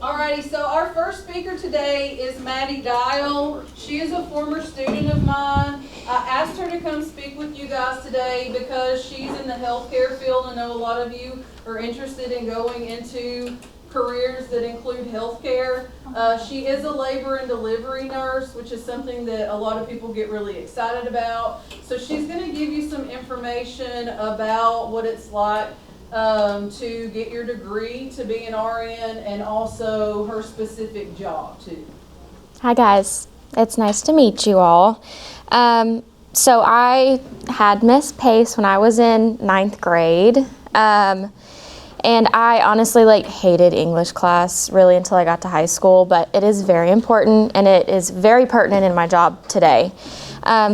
Alrighty, so our first speaker today is Maddie Dial. She is a former student of mine. I asked her to come speak with you guys today because she's in the healthcare field. I know a lot of you are interested in going into careers that include healthcare. She is a labor and delivery nurse, which is something that a lot of people get really excited about. So she's going to give you some information about what it's like to get your degree to be an RN, and also her specific job too. Hi guys, it's nice to meet you all. So I had Miss Pace when I was in 9th grade, and I honestly hated English class really until I got to high school, but it is very important and it is very pertinent in my job today.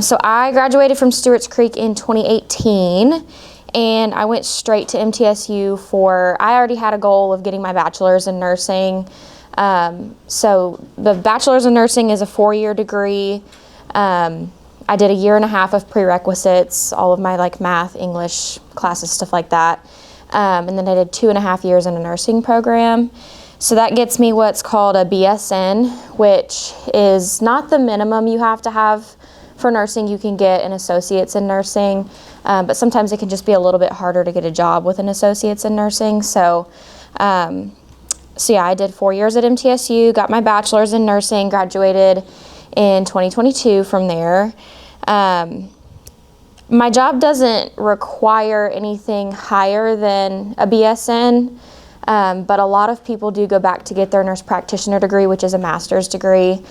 So I graduated from Stewart's Creek in 2018. And I went straight to MTSU I already had a goal of getting my bachelor's in nursing. So the bachelor's in nursing is a 4-year degree. I did a 1.5 years of prerequisites, all of my math, English classes, stuff like that. And then I did 2.5 years in a nursing program. So that gets me what's called a BSN, which is not the minimum you have to have for nursing. You can get an associate's in nursing, but sometimes it can just be a little bit harder to get a job with an associate's in nursing. So yeah, I did 4 years at MTSU, got my bachelor's in nursing, graduated in 2022 from there. My job doesn't require anything higher than a BSN, but a lot of people do go back to get their nurse practitioner degree, which is a master's degree,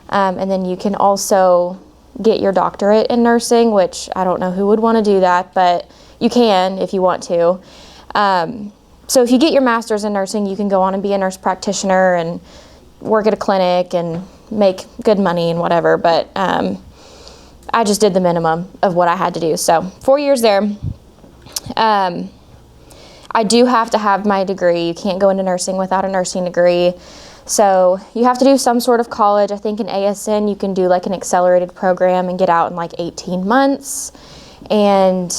and then you can also get your doctorate in nursing, which I don't know who would want to do that, but you can if you want to. So if you get your master's in nursing, you can go on and be a nurse practitioner and work at a clinic and make good money and whatever, but I just did the minimum of what I had to do. So 4 years there. I do have to have my degree. You can't go into nursing without a nursing degree. So you have to do some sort of college. I think in ASN you can do an accelerated program and get out in 18 months and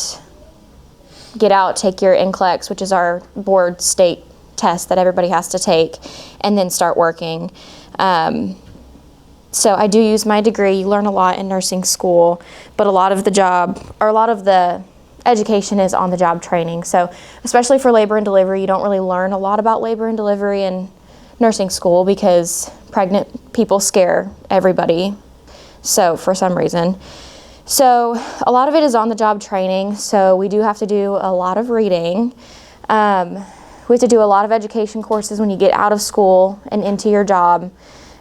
get out, take your NCLEX, which is our board state test that everybody has to take, and then start working. So I do use my degree. You learn a lot in nursing school, but a lot of the education is on the job training. So especially for labor and delivery, you don't really learn a lot about labor and delivery in nursing school because pregnant people scare everybody, so for some reason. So a lot of it is on the job training, so we do have to do a lot of reading. We have to do a lot of education courses when you get out of school and into your job.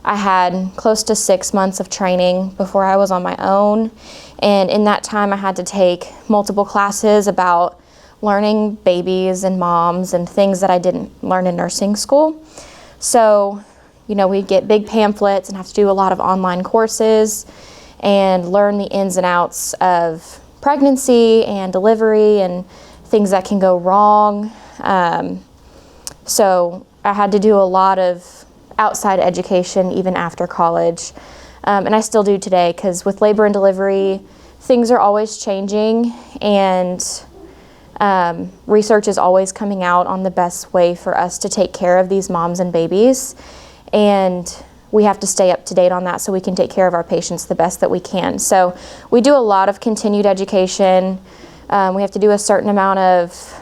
I had close to 6 months of training before I was on my own, and in that time I had to take multiple classes about learning babies and moms and things that I didn't learn in nursing school. So, we'd get big pamphlets and have to do a lot of online courses and learn the ins and outs of pregnancy and delivery and things that can go wrong. So I had to do a lot of outside education even after college. And I still do today because with labor and delivery, things are always changing, and research is always coming out on the best way for us to take care of these moms and babies, and we have to stay up to date on that so we can take care of our patients the best that we can. So we do a lot of continued education. We have to do a certain amount of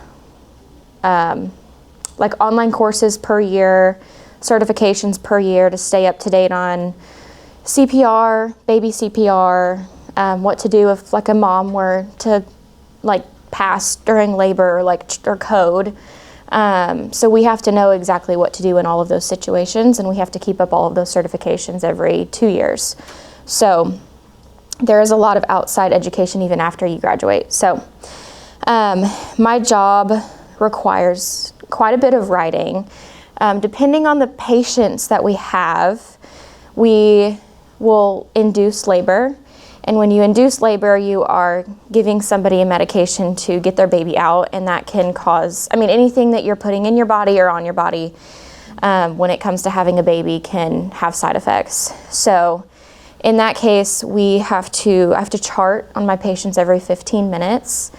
online courses per year, certifications per year to stay up to date on CPR, baby CPR, what to do if a mom were to pass during labor, or code. So we have to know exactly what to do in all of those situations, and we have to keep up all of those certifications every 2 years. So there is a lot of outside education even after you graduate. So my job requires quite a bit of writing. Depending on the patients that we have, we will induce labor. And when you induce labor, you are giving somebody a medication to get their baby out, and that can cause, anything that you're putting in your body or on your body when it comes to having a baby can have side effects. So in that case, I have to chart on my patients every 15 minutes.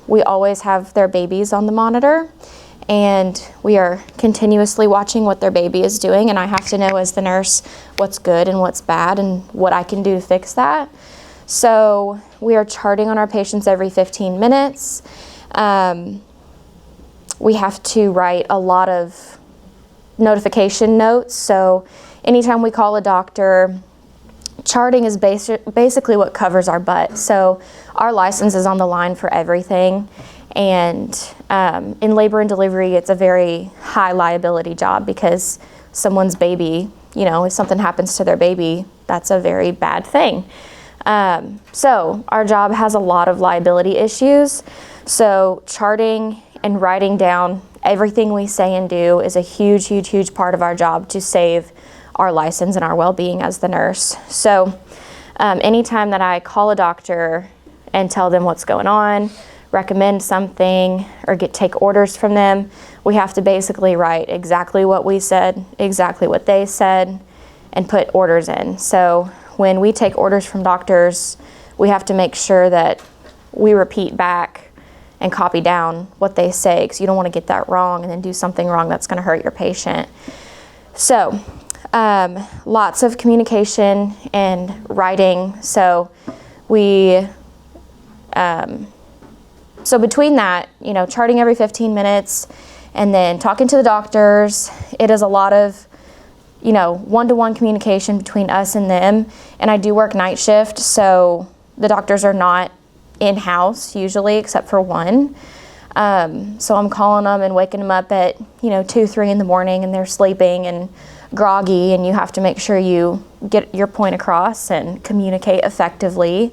We always have their babies on the monitor, and we are continuously watching what their baby is doing, and I have to know as the nurse what's good and what's bad and what I can do to fix that. So we are charting on our patients every 15 minutes. We have to write a lot of notification notes. So anytime we call a doctor, charting is basically what covers our butt. So our license is on the line for everything. And in labor and delivery, it's a very high liability job because someone's baby, you know, if something happens to their baby, that's a very bad thing. So our job has a lot of liability issues. So charting and writing down everything we say and do is a huge, huge, huge part of our job to save our license and our well-being as the nurse. So anytime that I call a doctor and tell them what's going on, recommend something, or take orders from them, we have to basically write exactly what we said, exactly what they said, and put orders in. So when we take orders from doctors, we have to make sure that we repeat back and copy down what they say, because you don't want to get that wrong and then do something wrong that's going to hurt your patient. So lots of communication and writing. So so between that, you know, charting every 15 minutes and then talking to the doctors, it is a lot of, you know, one-to-one communication between us and them. And I do work night shift, so the doctors are not in-house usually, except for one. So I'm calling them and waking them up at, 2, 3 in the morning, and they're sleeping and groggy, and you have to make sure you get your point across and communicate effectively.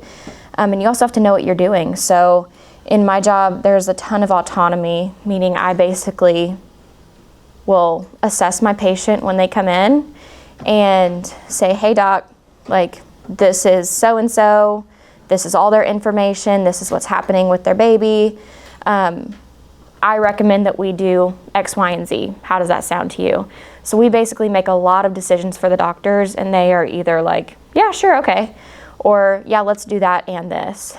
And you also have to know what you're doing. So in my job, there's a ton of autonomy, meaning I basically will assess my patient when they come in and say, hey doc, like, this is so-and-so, this is all their information, this is what's happening with their baby. I recommend that we do X, Y, and Z. How does that sound to you? So we basically make a lot of decisions for the doctors, and they are either like, yeah, sure, okay, or yeah, let's do that and this.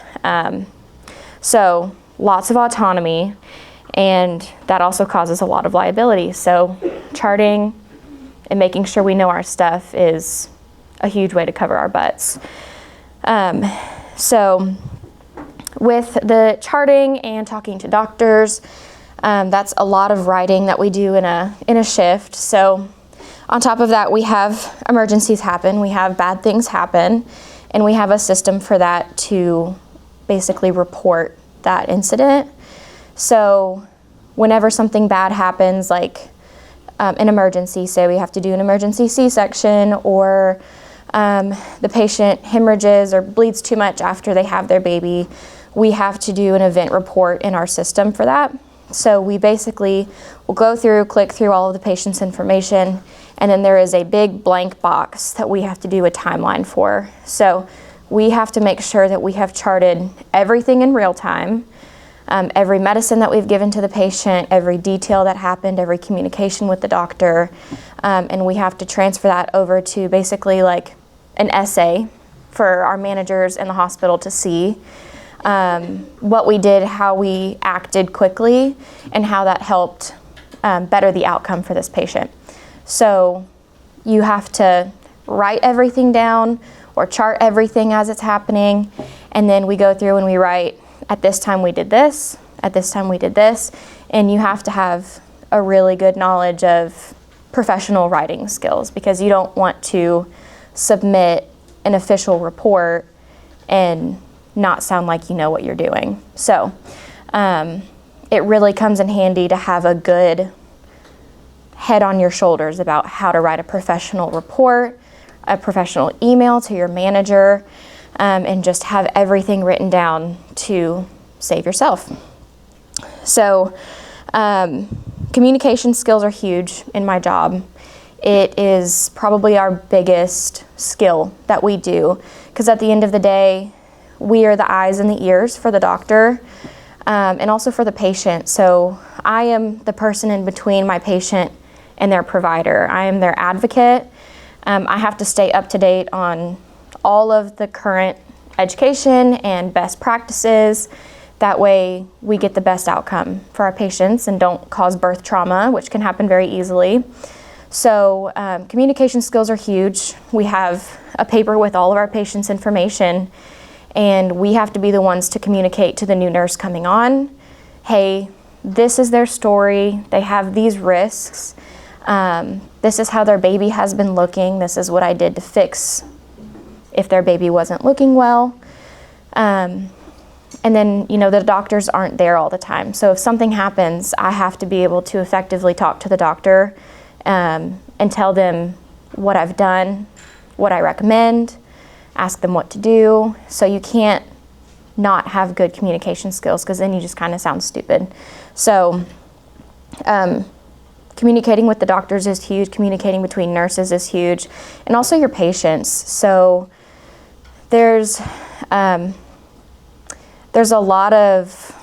So lots of autonomy, and that also causes a lot of liability. So charting and making sure we know our stuff is a huge way to cover our butts. So with the charting and talking to doctors, that's a lot of writing that we do in a shift. So on top of that, we have emergencies happen, we have bad things happen, and we have a system for that to basically report that incident. So whenever something bad happens, like an emergency, say we have to do an emergency C-section, or the patient hemorrhages or bleeds too much after they have their baby, we have to do an event report in our system for that. So we basically will go through, click through all of the patient's information, and then there is a big blank box that we have to do a timeline for. So we have to make sure that we have charted everything in real time, every medicine that we've given to the patient, every detail that happened, every communication with the doctor, and we have to transfer that over to basically like an essay for our managers in the hospital to see what we did, how we acted quickly, and how that helped better the outcome for this patient. So you have to write everything down or chart everything as it's happening, and then we go through and we write, at this time we did this, at this time we did this, and you have to have a really good knowledge of professional writing skills, because you don't want to submit an official report and not sound like you know what you're doing. So it really comes in handy to have a good head on your shoulders about how to write a professional report, a professional email to your manager, and just have everything written down to save yourself. So communication skills are huge in my job. It is probably our biggest skill that we do, because at the end of the day, we are the eyes and the ears for the doctor, and also for the patient. So I am the person in between my patient and their provider. I am their advocate. I have to stay up to date on all of the current education and best practices, That way we get the best outcome for our patients and don't cause birth trauma, which can happen very easily. So communication skills are huge. We have a paper with all of our patients' information, and we have to be the ones to communicate to the new nurse coming on, hey, this is their story, they have these risks, this is how their baby has been looking, this is what I did to fix if their baby wasn't looking well. And then, the doctors aren't there all the time. So if something happens, I have to be able to effectively talk to the doctor and tell them what I've done, what I recommend, ask them what to do. So you can't not have good communication skills, because then you just kind of sound stupid. So communicating with the doctors is huge. Communicating between nurses is huge. And also your patients. So there's a lot of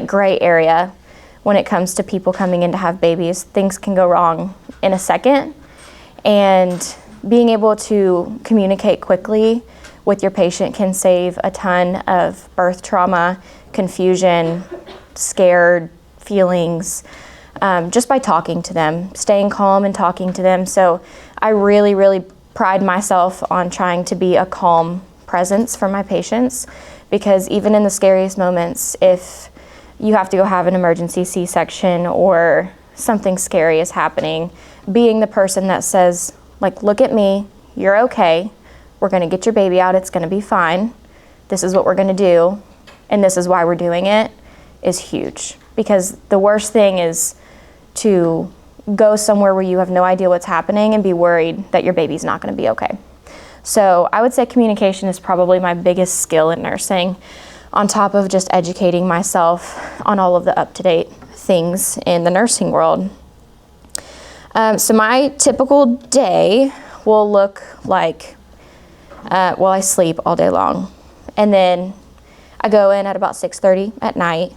gray area when it comes to people coming in to have babies. Things can go wrong in a second, and being able to communicate quickly with your patient can save a ton of birth trauma, confusion, scared feelings, just by talking to them, staying calm and talking to them. So I really, really pride myself on trying to be a calm presence for my patients, because even in the scariest moments, if you have to go have an emergency C-section or something scary is happening, being the person that says, look at me, you're okay, we're gonna get your baby out, it's gonna be fine, this is what we're gonna do, and this is why we're doing it, is huge. Because the worst thing is to go somewhere where you have no idea what's happening and be worried that your baby's not gonna be okay. So I would say communication is probably my biggest skill in nursing, on top of just educating myself on all of the up-to-date things in the nursing world. So my typical day will look like, I sleep all day long. And then I go in at about 6:30 at night,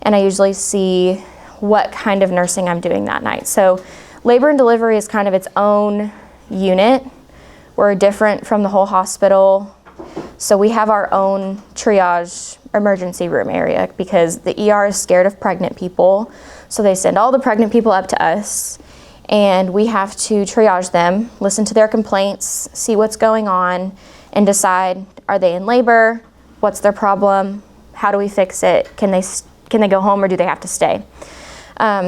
and I usually see what kind of nursing I'm doing that night. So labor and delivery is kind of its own unit. We're different from the whole hospital. So we have our own triage emergency room area, because the ER is scared of pregnant people. So they send all the pregnant people up to us, and we have to triage them, listen to their complaints, see what's going on, and decide, are they in labor? What's their problem? How do we fix it? Can they go home, or do they have to stay?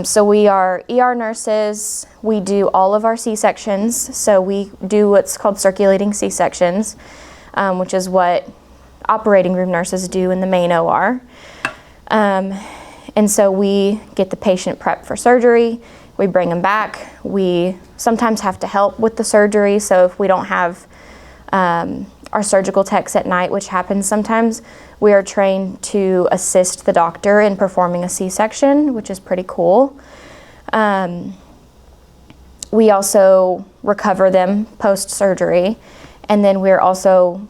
So we are ER nurses. We do all of our C-sections. So we do what's called circulating C-sections, which is what operating room nurses do in the main OR. And so we get the patient prepped for surgery. We bring them back. We sometimes have to help with the surgery. So if we don't have our surgical techs at night, which happens sometimes, we are trained to assist the doctor in performing a C-section, which is pretty cool. We also recover them post-surgery, and then we're also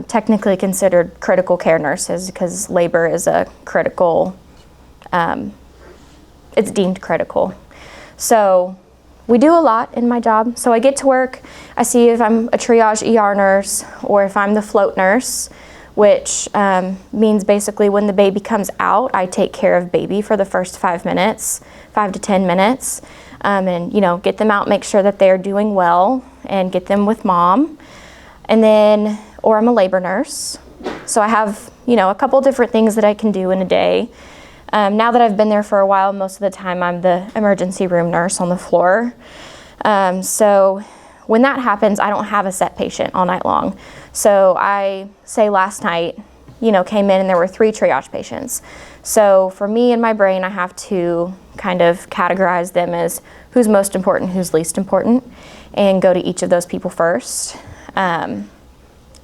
technically considered critical care nurses, because labor is a critical, it's deemed critical. So we do a lot in my job. So I get to work, I see if I'm a triage ER nurse or if I'm the float nurse, which means basically when the baby comes out, I take care of baby for the first 5 to 10 minutes, and get them out, make sure that they're doing well, and get them with mom. And then, or I'm a labor nurse. So I have, a couple different things that I can do in a day. Now that I've been there for a while, most of the time I'm the emergency room nurse on the floor. So when that happens, I don't have a set patient all night long. So I say last night, came in and there were 3 triage patients. So for me in my brain, I have to kind of categorize them as who's most important, who's least important, and go to each of those people first,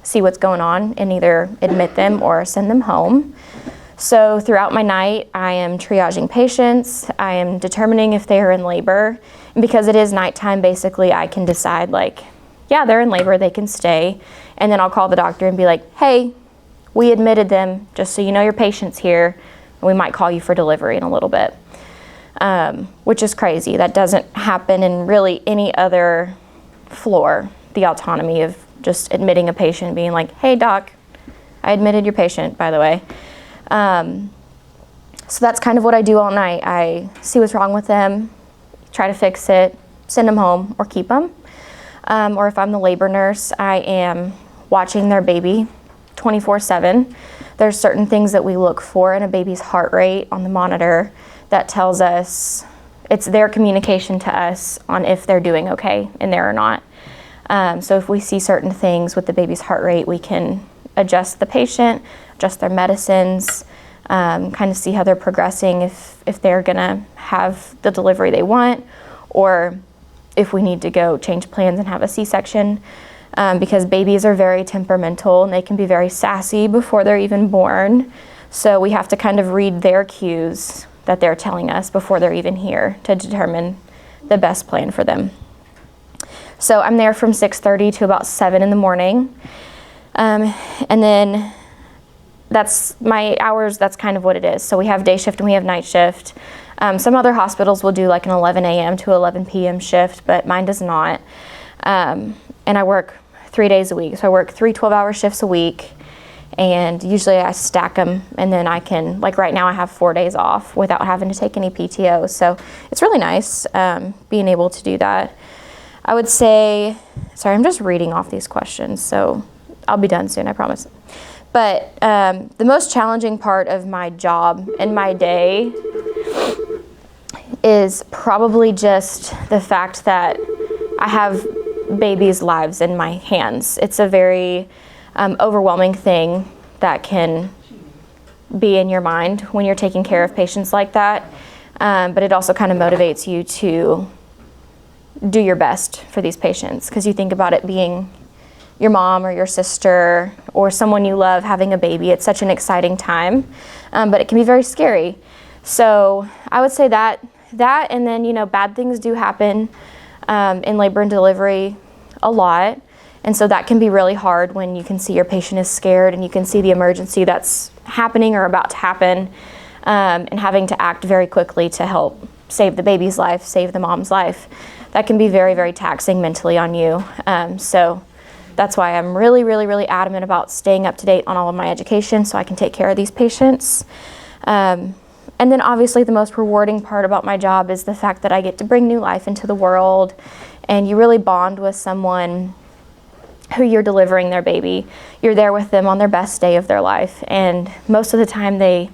see what's going on, and either admit them or send them home. So throughout my night, I am triaging patients. I am determining if they are in labor. And because it is nighttime, basically, I can decide yeah, they're in labor, they can stay. And then I'll call the doctor and be like, hey, we admitted them, just so you know your patient's here, and we might call you for delivery in a little bit. Which is crazy. That doesn't happen in really any other floor, the autonomy of just admitting a patient, being like, hey, doc, I admitted your patient, by the way. So that's kind of what I do all night. I see what's wrong with them, try to fix it, send them home, or keep them. Or if I'm the labor nurse, I am watching their baby 24/7. There's certain things that we look for in a baby's heart rate on the monitor that tells us, it's their communication to us on if they're doing okay in there or not. So if we see certain things with the baby's heart rate, we can adjust the patient, adjust their medicines, kind of see how they're progressing, if they're gonna have the delivery they want, or if we need to go change plans and have a C-section, because babies are very temperamental and they can be very sassy before they're even born. So we have to kind of read their cues that they're telling us before they're even here to determine the best plan for them. So I'm there from 6:30 to about 7 in the morning. And then that's my hours, that's kind of what it is. So we have day shift and we have night shift. Some other hospitals will do like an 11 a.m. to 11 p.m. shift, but mine does not. And I work 3 days a week. So I work 3 12-hour shifts a week, and usually I stack them, and then I can, like right now I have 4 days off without having to take any PTO. So it's really nice being able to do that. I would say, sorry, I'm just reading off these questions, so I'll be done soon, I promise. But the most challenging part of my job and my day is probably just the fact that I have babies' lives in my hands. It's a very overwhelming thing that can be in your mind when you're taking care of patients like that. But it also kind of motivates you to do your best for these patients, because you think about it being your mom or your sister or someone you love having a baby. It's such an exciting time, but it can be very scary. So I would say that, and then, you know, bad things do happen in labor and delivery a lot. And so that can be really hard when you can see your patient is scared and you can see the emergency that's happening or about to happen, and having to act very quickly to help save the baby's life, save the mom's life. That can be very, very taxing mentally on you. So that's why I'm really, really, really adamant about staying up to date on all of my education so I can take care of these patients. And then obviously the most rewarding part about my job is the fact that I get to bring new life into the world, and you really bond with someone who you're delivering their baby. You're there with them on their best day of their life, and most of the time they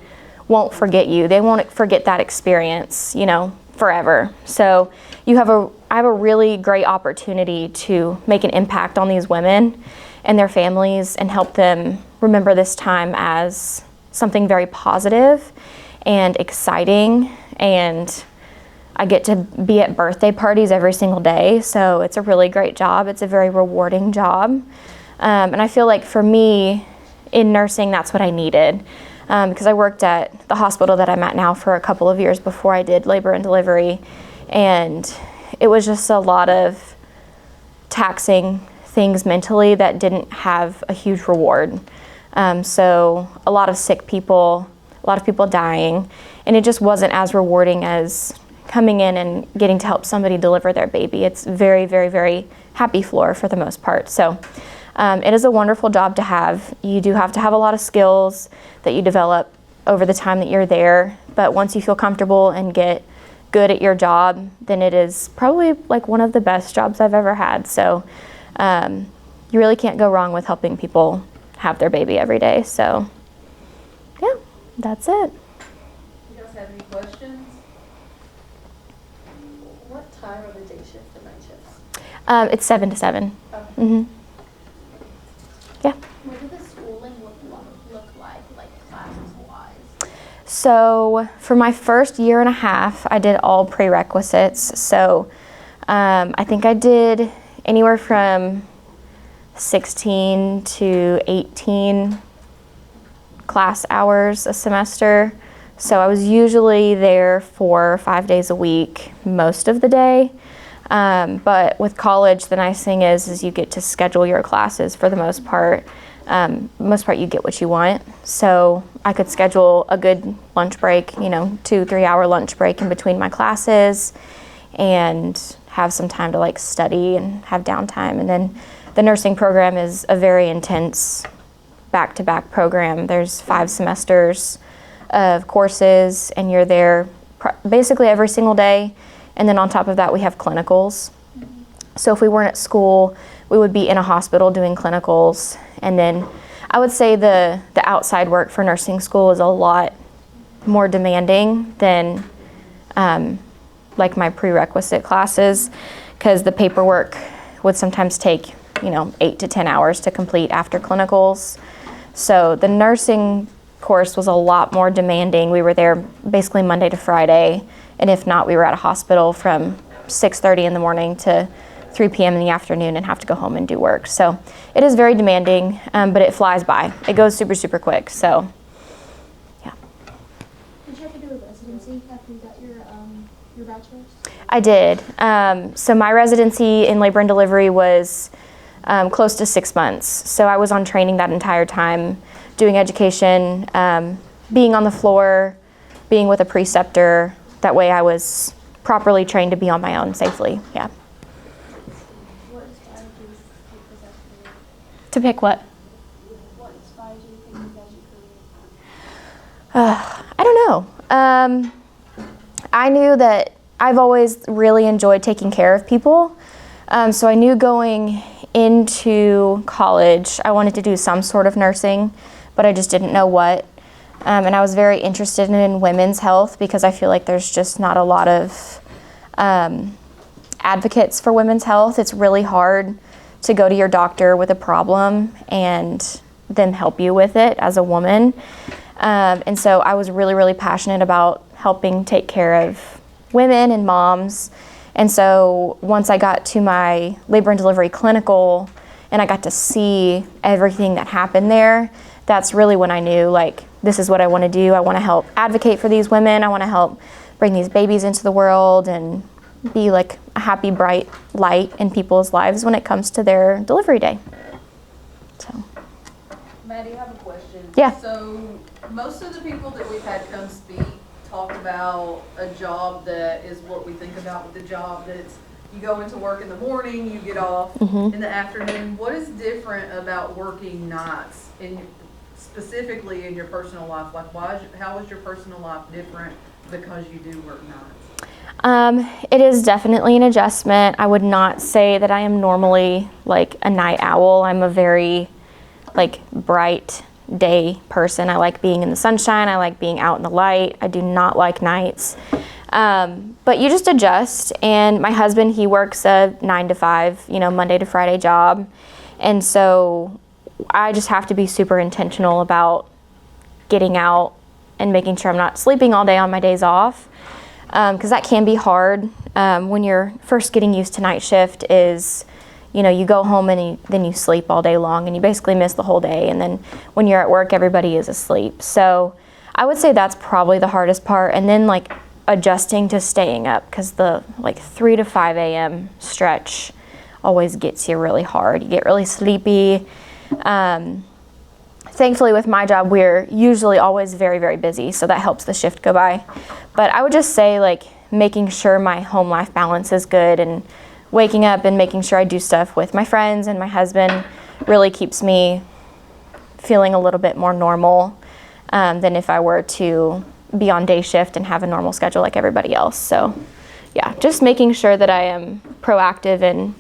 won't forget you. They won't forget that experience, you know, forever. So I have a really great opportunity to make an impact on these women and their families and help them remember this time as something very positive and exciting. And I get to be at birthday parties every single day, so it's a really great job. It's a very rewarding job. And I feel like for me, in nursing, that's what I needed. Because I worked at the hospital that I'm at now for a couple of years before I did labor and delivery, and it was just a lot of taxing things mentally that didn't have a huge reward. So a lot of sick people, a lot of people dying, and it just wasn't as rewarding as coming in and getting to help somebody deliver their baby. It's very, very, very happy floor for the most part. So it is a wonderful job to have. You do have to have a lot of skills that you develop over the time that you're there, but once you feel comfortable and get good at your job, then it is probably like one of the best jobs I've ever had. So you really can't go wrong with helping people have their baby every day. So yeah, that's it. You guys have any questions? What time are the day shift and night shifts? It's 7 to 7. Okay. Mm-hmm. Yeah. What did the schooling look like classes-wise? So for my first year and a half, I did all prerequisites. So I think I did anywhere from 16 to 18 class hours a semester. So I was usually there 4 or 5 days a week most of the day. But with college, the nice thing is you get to schedule your classes for the most part. You get what you want. So I could schedule a good lunch break, 2-3 hour lunch break in between my classes, and have some time to like study and have downtime. And then the nursing program is a very intense back-to-back program. There's 5 semesters of courses, and you're there basically every single day. And then on top of that, we have clinicals. So if we weren't at school, we would be in a hospital doing clinicals. And then I would say the outside work for nursing school is a lot more demanding than like my prerequisite classes, because the paperwork would sometimes take 8 to 10 hours to complete after clinicals. So the nursing course was a lot more demanding. We were there basically Monday to Friday, and if not, we were at a hospital from 6:30 in the morning to 3 p.m. in the afternoon and have to go home and do work. So it is very demanding, but it flies by. It goes super, super quick. So yeah. Did you have to do a residency after you got your bachelor's? I did. So my residency in labor and delivery was close to 6 months. So I was on training that entire time, doing education, being on the floor, being with a preceptor. That way I was properly trained to be on my own safely. Yeah. What inspired you to take this as a career? To pick what? What inspired you to take this as your career? I don't know. I knew that I've always really enjoyed taking care of people. So I knew going into college, I wanted to do some sort of nursing, but I just didn't know what. And I was very interested in women's health because I feel like there's just not a lot of advocates for women's health. It's really hard to go to your doctor with a problem and them help you with it as a woman. And so I was really, really passionate about helping take care of women and moms. And so once I got to my labor and delivery clinical and I got to see everything that happened there, that's really when I knew, like, this is what I want to do. I want to help advocate for these women. I want to help bring these babies into the world and be like a happy, bright light in people's lives when it comes to their delivery day. So. Maddie, I have a question. Yeah. So most of the people that we've had come speak talk about a job that is what we think about with the job, that's you go into work in the morning, you get off in the afternoon. What is different about working nights, specifically in your personal life? Like, how is your personal life different because you do work nights? It is definitely an adjustment. I would not say that I am normally like a night owl. I'm a very bright day person. I like being in the sunshine. I like being out in the light. I do not like nights. But you just adjust. And my husband, he works a 9 to 5, Monday to Friday job. And so I just have to be super intentional about getting out and making sure I'm not sleeping all day on my days off. Because that can be hard when you're first getting used to night shift. Is you go home and then you sleep all day long and you basically miss the whole day. And then when you're at work, everybody is asleep. So I would say that's probably the hardest part. And then adjusting to staying up, because the 3 to 5 a.m. stretch always gets you really hard. You get really sleepy. Thankfully with my job, we're usually always very, very busy. So that helps the shift go by. But I would just say making sure my home life balance is good and waking up and making sure I do stuff with my friends and my husband really keeps me feeling a little bit more normal than if I were to be on day shift and have a normal schedule like everybody else. So yeah, just making sure that I am proactive in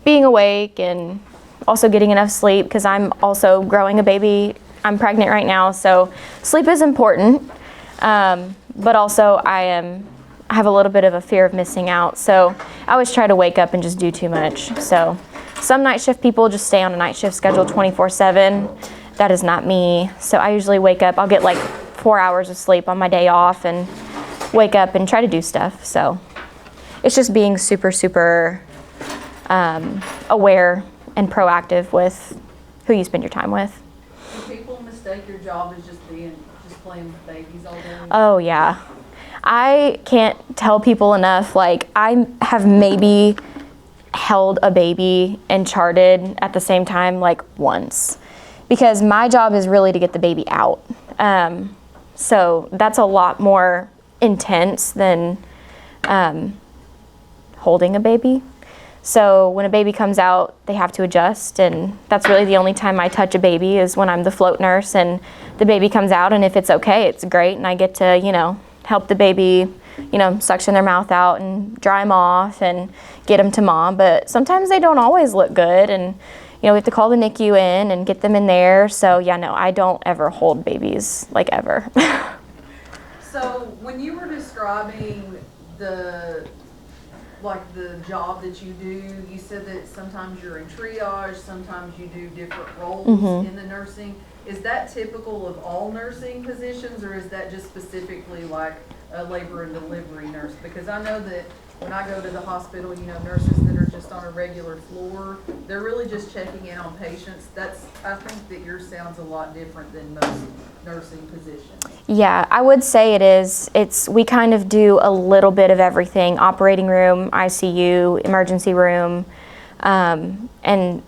being awake and also getting enough sleep, because I'm also growing a baby. I'm pregnant right now, so sleep is important. But also I have a little bit of a fear of missing out. So I always try to wake up and just do too much. So some night shift people just stay on a night shift schedule 24/7. That is not me. So I usually wake up, I'll get 4 hours of sleep on my day off and wake up and try to do stuff. So it's just being super, super aware and proactive with who you spend your time with. Do people mistake your job as just playing with babies all day? Oh yeah. I can't tell people enough, I have maybe held a baby and charted at the same time once, because my job is really to get the baby out. So that's a lot more intense than holding a baby. So when a baby comes out, they have to adjust, and that's really the only time I touch a baby is when I'm the float nurse and the baby comes out, and if it's okay, it's great, and I get to, help the baby, suction their mouth out and dry them off and get them to mom. But sometimes they don't always look good, and we have to call the NICU in and get them in there. So yeah, no, I don't ever hold babies, like, ever. So when you were describing the job that you do, you said that sometimes you're in triage, sometimes you do different roles in the nursing. Is that typical of all nursing positions, or is that just specifically like a labor and delivery nurse? Because I know that when I go to the hospital, nurses that are just on a regular floor, they're really just checking in on patients. I think that yours sounds a lot different than most nursing positions. Yeah, I would say it is. We kind of do a little bit of everything: operating room, ICU, emergency room, and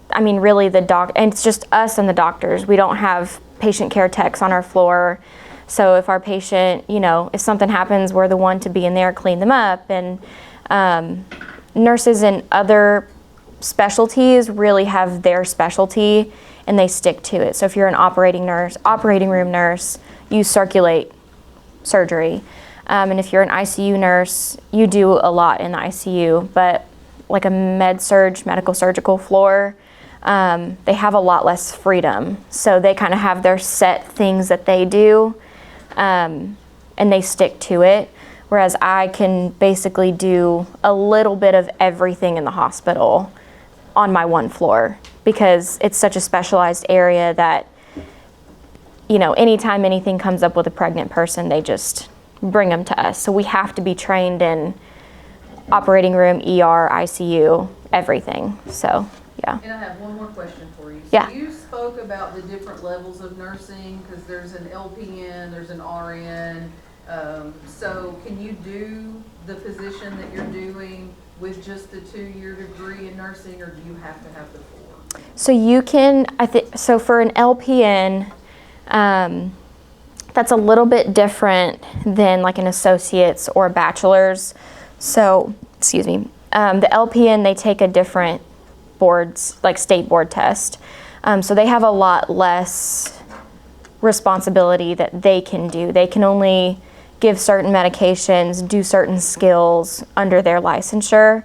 I mean, really and it's just us and the doctors. We don't have patient care techs on our floor. So if our patient, if something happens, we're the one to be in there, clean them up. And nurses in other specialties really have their specialty and they stick to it. So if you're an operating room nurse, you circulate surgery. And if you're an ICU nurse, you do a lot in the ICU. But like a medical surgical floor, they have a lot less freedom. So they kind of have their set things that they do, and they stick to it. Whereas I can basically do a little bit of everything in the hospital on my one floor, because it's such a specialized area that, anytime anything comes up with a pregnant person, they just bring them to us. So we have to be trained in operating room, ER, ICU, everything. So, yeah. And I have one more question for you. So Yeah. you spoke about the different levels of nursing, because there's an LPN, there's an RN. So can you do the position that you're doing with just the 2-year degree in nursing, or do you have to have the 4? So you can, so for an LPN, that's a little bit different than like an associate's or a bachelor's. So, excuse me, the LPN, they take a different boards, like state board test. So they have a lot less responsibility that they can do. They can only give certain medications, do certain skills under their licensure.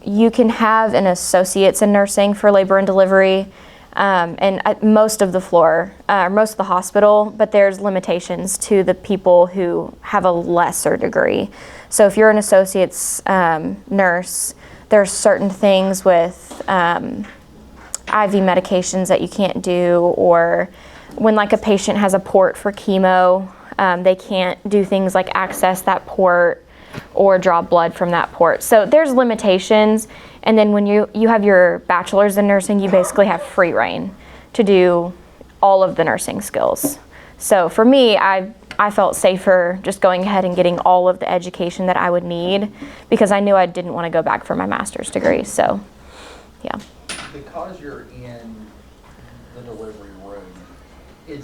You can have an associate's in nursing for labor and delivery, and at most of the floor, most of the hospital, but there's limitations to the people who have a lesser degree. So if you're an associate's nurse, there's certain things with IV medications that you can't do, or when like a patient has a port for chemo, they can't do things like access that port or draw blood from that port. So there's limitations. And then when you have your bachelor's in nursing, you basically have free reign to do all of the nursing skills. So for me, I felt safer just going ahead and getting all of the education that I would need, because I knew I didn't want to go back for my master's degree. So, yeah. Because you're in the delivery room, if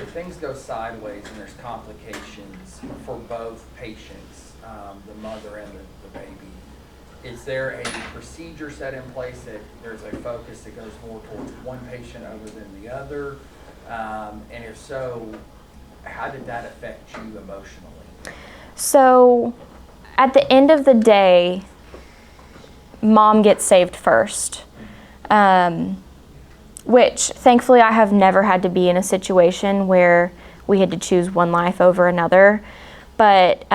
things go sideways and there's complications for both patients, the mother and the baby, is there a procedure set in place that there's a focus that goes more towards one patient other than the other? And if so, how did that affect you emotionally? So at the end of the day, mom gets saved first. Which thankfully I have never had to be in a situation where we had to choose one life over another. But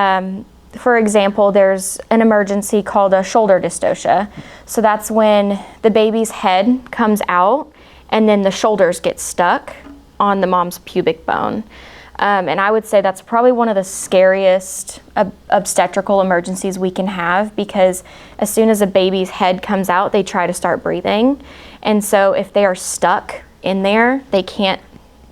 for example, there's an emergency called a shoulder dystocia. So that's when the baby's head comes out and then the shoulders get stuck on the mom's pubic bone. And I would say that's probably one of the scariest obstetrical emergencies we can have, because as soon as a baby's head comes out, they try to start breathing. And so if they are stuck in there, they can't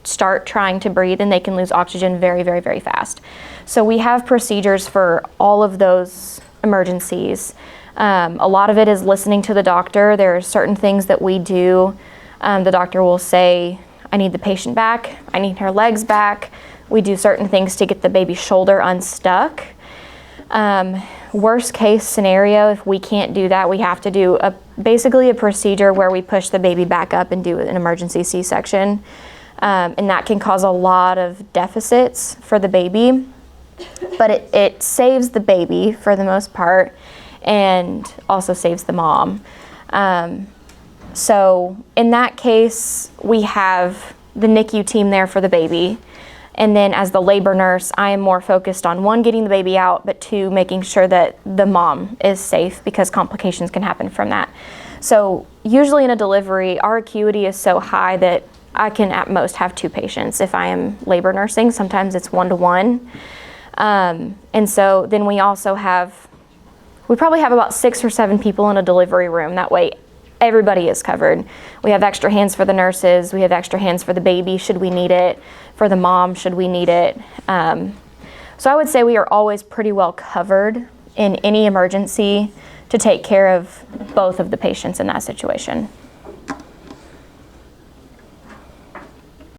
start trying to breathe and they can lose oxygen very, very, very fast. So we have procedures for all of those emergencies. A lot of it is listening to the doctor. There are certain things that we do. The doctor will say, I need the patient back, I need her legs back. We do certain things to get the baby's shoulder unstuck. worst case scenario, if we can't do that, we have to do basically a procedure where we push the baby back up and do an emergency C-section. And that can cause a lot of deficits for the baby, but it saves the baby for the most part and also saves the mom. So in that case, we have the NICU team there for the baby. And then as the labor nurse, I am more focused on 1, getting the baby out, but 2, making sure that the mom is safe because complications can happen from that. So usually in a delivery, our acuity is so high that I can at most have 2 patients if I am labor nursing. Sometimes it's 1-to-1. And so then we probably have about 6 or 7 people in a delivery room. That way everybody is covered. We have extra hands for the nurses. We have extra hands for the baby should we need it, for the mom should we need it. So I would say we are always pretty well covered in any emergency to take care of both of the patients in that situation.